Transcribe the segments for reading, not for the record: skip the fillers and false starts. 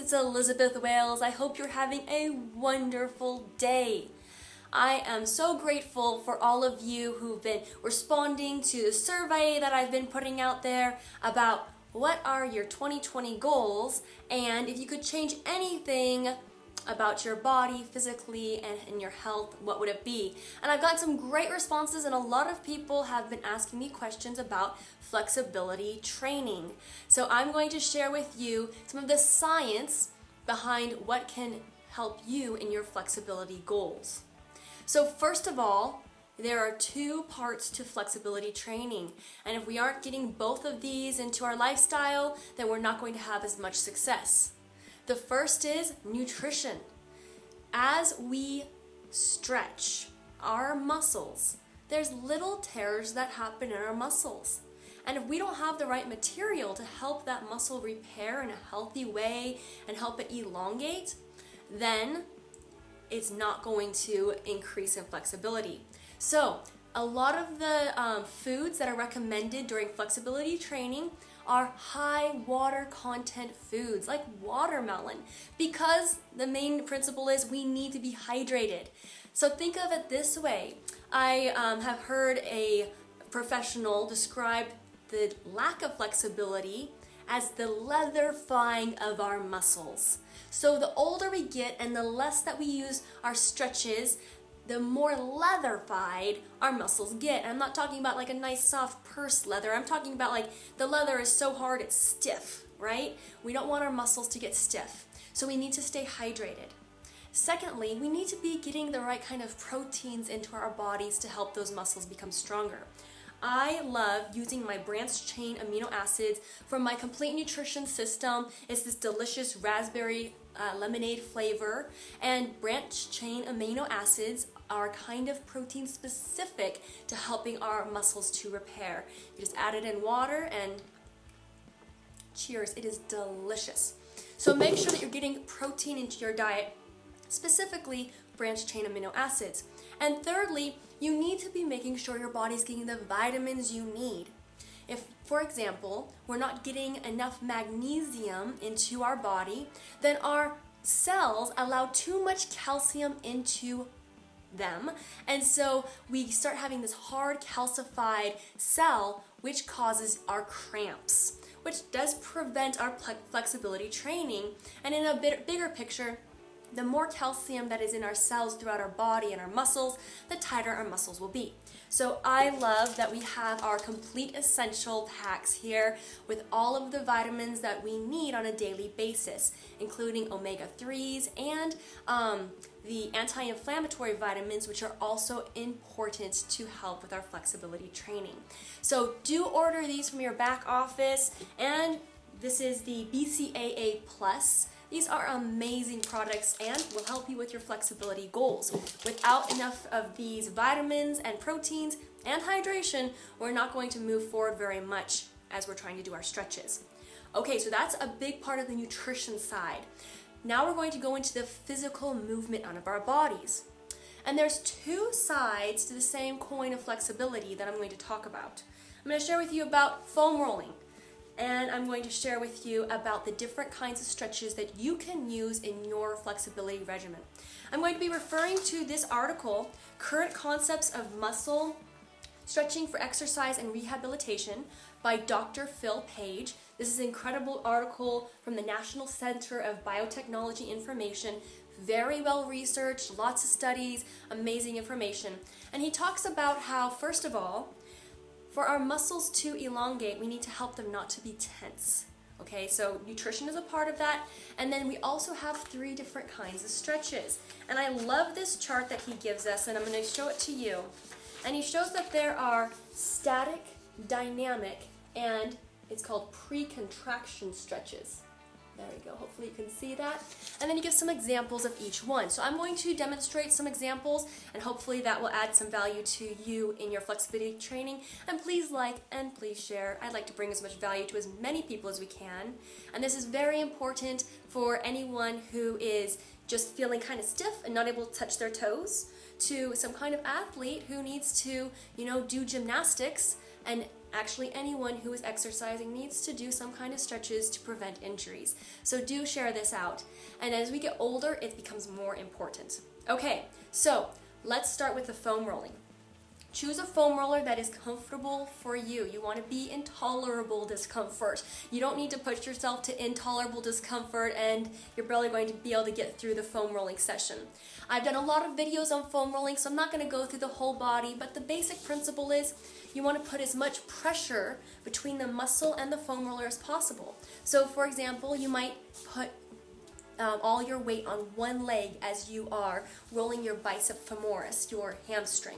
it's Elizabeth Wales. I hope you're having a wonderful day. I am so grateful for all of you who've been responding to the survey that I've been putting out there about what are your 2020 goals, and if you could change anything about your body physically and in your health, what would it be? And I've gotten some great responses, and a lot of people have been asking me questions about flexibility training. So I'm going to share with you some of the science behind what can help you in your flexibility goals. So first of all, there are two parts to flexibility training, and if we aren't getting both of these into our lifestyle, then we're not going to have as much success. The first is nutrition. As we stretch our muscles, there's little tears that happen in our muscles. And if we don't have the right material to help that muscle repair in a healthy way and help it elongate, then it's not going to increase in flexibility. So a lot of the foods that are recommended during flexibility training are high water content foods like watermelon, because the main principle is we need to be hydrated. So think of it this way. I have heard a professional describe the lack of flexibility as the leatherifying of our muscles. So the older we get and the less that we use our stretches, the more leatherified our muscles get. And I'm not talking about like a nice soft purse leather. I'm talking about like the leather is so hard it's stiff, right? We don't want our muscles to get stiff. So we need to stay hydrated. Secondly, we need to be getting the right kind of proteins into our bodies to help those muscles become stronger. I love using my branched chain amino acids from my Complete Nutrition System. It's this delicious raspberry lemonade flavor, and branched chain amino acids are kind of protein specific to helping our muscles to repair. You just add it in water and cheers, it is delicious. So make sure that you're getting protein into your diet, specifically branched chain amino acids. And thirdly, you need to be making sure your body's getting the vitamins you need. If, for example, we're not getting enough magnesium into our body, then our cells allow too much calcium into them, and so we start having this hard calcified cell, which causes our cramps, which does prevent our flexibility training. And in a bigger picture, the more calcium that is in our cells throughout our body and our muscles, the tighter our muscles will be. So I love that we have our complete essential packs here with all of the vitamins that we need on a daily basis, including omega-3s and the anti-inflammatory vitamins, which are also important to help with our flexibility training. So do order these from your back office, and this is the BCAA Plus. These are amazing products and will help you with your flexibility goals. Without enough of these vitamins and proteins and hydration, we're not going to move forward very much as we're trying to do our stretches. Okay, so that's a big part of the nutrition side. Now we're going to go into the physical movement of our bodies. And there's two sides to the same coin of flexibility that I'm going to talk about. I'm going to share with you about foam rolling. And I'm going to share with you about the different kinds of stretches that you can use in your flexibility regimen. I'm going to be referring to this article, Current Concepts of Muscle Stretching for Exercise and Rehabilitation, by Dr. Phil Page. This is an incredible article from the National Center of Biotechnology Information. Very well researched, lots of studies, amazing information. And he talks about how, first of all, for our muscles to elongate, we need to help them not to be tense. Okay, so nutrition is a part of that. And then we also have 3 different kinds of stretches. And I love this chart that he gives us, and I'm going to show it to you. And he shows that there are static, dynamic, and it's called pre-contraction stretches. There you go, hopefully you can see that. And then he gives some examples of each one. So I'm going to demonstrate some examples, and hopefully that will add some value to you in your flexibility training. And please like and please share. I'd like to bring as much value to as many people as we can. And this is very important for anyone who is just feeling kind of stiff and not able to touch their toes, to some kind of athlete who needs to, do gymnastics and Actually, anyone who is exercising needs to do some kind of stretches to prevent injuries. So do share this out. And as we get older, it becomes more important. Okay, so let's start with the foam rolling. Choose a foam roller that is comfortable for you. You want to be in tolerable discomfort. You don't need to put yourself to intolerable discomfort and you're barely going to be able to get through the foam rolling session. I've done a lot of videos on foam rolling, so I'm not going to go through the whole body, but the basic principle is you want to put as much pressure between the muscle and the foam roller as possible. So for example, you might put all your weight on one leg as you are rolling your bicep femoris, your hamstring.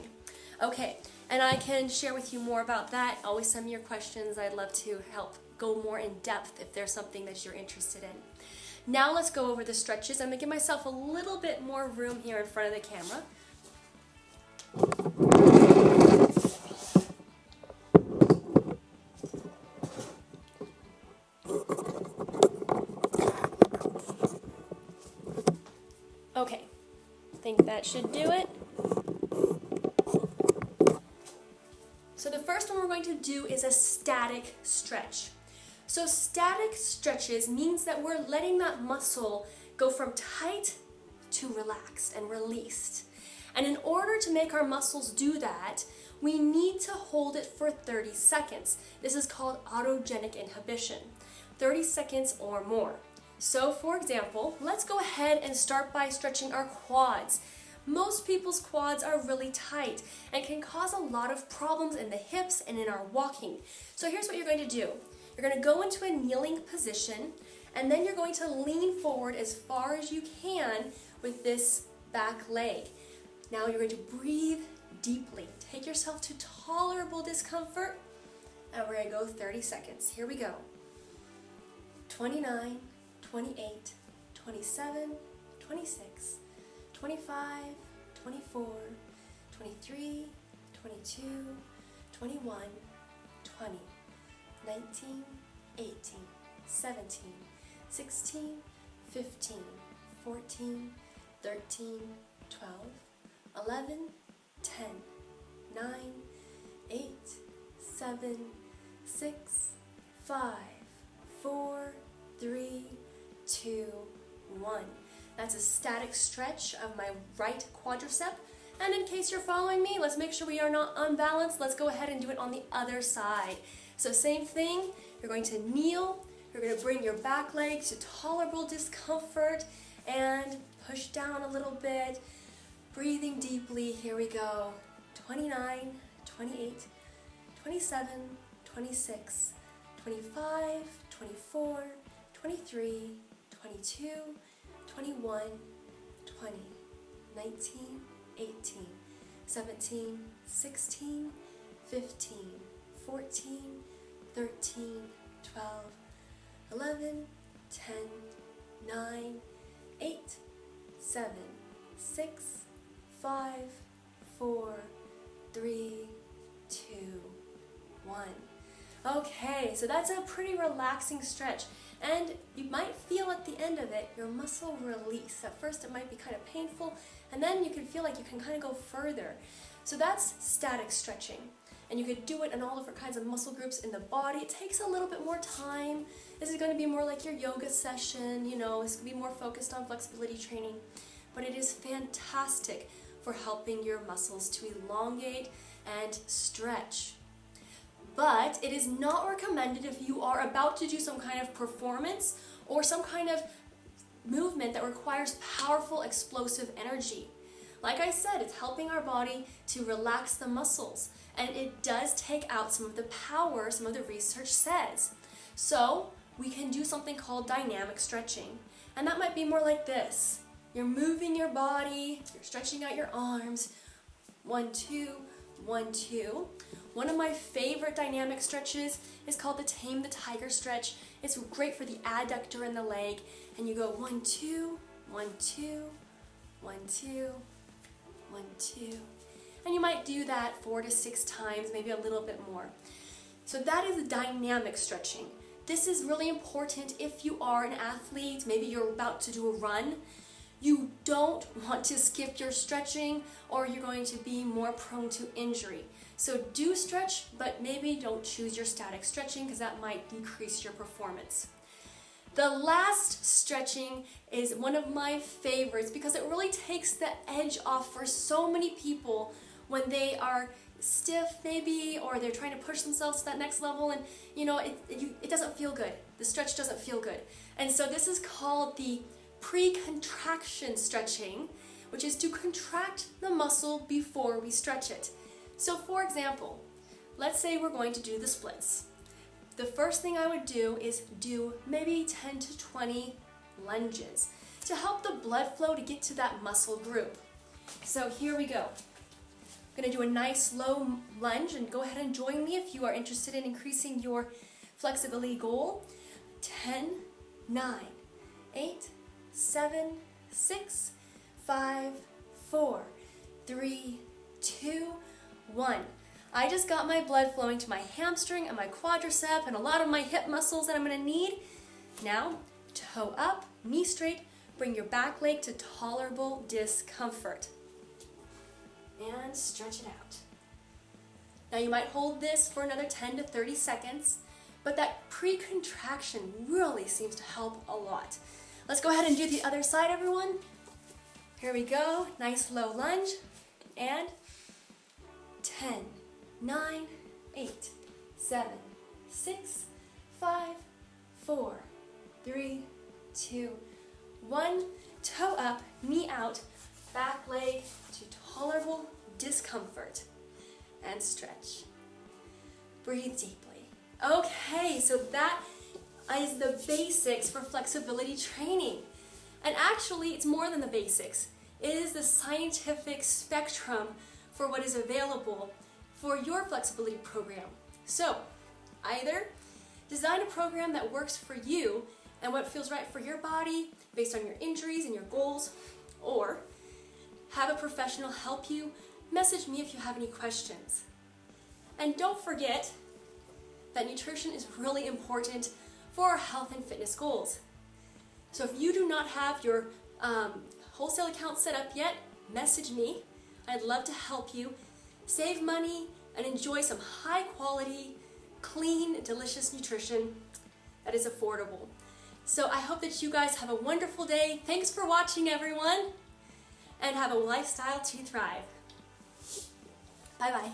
Okay, and I can share with you more about that. Always send me your questions. I'd love to help go more in depth if there's something that you're interested in. Now let's go over the stretches. I'm going to give myself a little bit more room here in front of the camera. Okay, I think that should do it. So the first one we're going to do is a static stretch. So static stretches means that we're letting that muscle go from tight to relaxed and released. And in order to make our muscles do that, we need to hold it for 30 seconds. This is called autogenic inhibition, 30 seconds or more. So for example, let's go ahead and start by stretching our quads. Most people's quads are really tight and can cause a lot of problems in the hips and in our walking. So here's what you're going to do. You're going to go into a kneeling position and then you're going to lean forward as far as you can with this back leg. Now you're going to breathe deeply. Take yourself to tolerable discomfort and we're going to go 30 seconds. Here we go. 29, 28, 27, 26. 25, 24, 23, 22, 21, 20, 19, 18, 17, 16, 15, 14, 13, 12, 11, 10, 9, 8, 7, 6, 5, 4, 3, 2, 1. That's a static stretch of my right quadricep. And in case you're following me, let's make sure we are not unbalanced. Let's go ahead and do it on the other side. So same thing, you're going to kneel, you're going to bring your back leg to tolerable discomfort and push down a little bit, breathing deeply. Here we go. 29, 28, 27, 26, 25, 24, 23, 22, 21, 20, 19, 18, 17, 16, 15, 14, 13, 12, 11, 10, 9, 8, 7, 6, 5, 4, 3, 2, 1. Okay, so that's a pretty relaxing stretch. And you might feel at the end of it, your muscle release. At first it might be kind of painful, and then you can feel like you can kind of go further. So that's static stretching. And you could do it in all different kinds of muscle groups in the body. It takes a little bit more time. This is going to be more like your yoga session, you know, it's going to be more focused on flexibility training. But it is fantastic for helping your muscles to elongate and stretch. But it is not recommended if you are about to do some kind of performance or some kind of movement that requires powerful, explosive energy. Like I said, it's helping our body to relax the muscles, and it does take out some of the power, some of the research says. So we can do something called dynamic stretching, and that might be more like this. You're moving your body, you're stretching out your arms, 1, 2, 1, 2. One of my favorite dynamic stretches is called the Tame the Tiger stretch. It's great for the adductor in the leg. And you go 1, 2, 1, 2, 1, 2, 1, 2. And you might do that 4 to 6 times, maybe a little bit more. So that is dynamic stretching. This is really important if you are an athlete, maybe you're about to do a run. You don't want to skip your stretching or you're going to be more prone to injury. So do stretch, but maybe don't choose your static stretching because that might decrease your performance. The last stretching is one of my favorites because it really takes the edge off for so many people when they are stiff maybe, or they're trying to push themselves to that next level, and it doesn't feel good. The stretch doesn't feel good. And so this is called the pre-contraction stretching, which is to contract the muscle before we stretch it. So for example, let's say we're going to do the splits. The first thing I would do is do maybe 10 to 20 lunges to help the blood flow to get to that muscle group. So here we go. I'm going to do a nice low lunge, and go ahead and join me if you are interested in increasing your flexibility goal. 10, 9, 8, 7, 6, 5, 4, 3, 2, 1. I just got my blood flowing to my hamstring and my quadricep and a lot of my hip muscles that I'm going to need. Now, toe up, knee straight, bring your back leg to tolerable discomfort. And stretch it out. Now you might hold this for another 10 to 30 seconds, but that pre-contraction really seems to help a lot. Let's go ahead and do the other side, everyone. Here we go. Nice low lunge. And 10, 9, 8, 7, 6, 5, 4, 3, 2, 1. Toe up, knee out, back leg to tolerable discomfort. And stretch. Breathe deeply. Okay, so that is the basics for flexibility training. And actually, it's more than the basics. It is the scientific spectrum for what is available for your flexibility program. So, either design a program that works for you and what feels right for your body based on your injuries and your goals, or have a professional help you. Message me if you have any questions. And don't forget that nutrition is really important for our health and fitness goals. So if you do not have your wholesale account set up yet, message me. I'd love to help you save money and enjoy some high quality, clean, delicious nutrition that is affordable. So I hope that you guys have a wonderful day. Thanks for watching, everyone, and have a lifestyle to thrive. Bye-bye.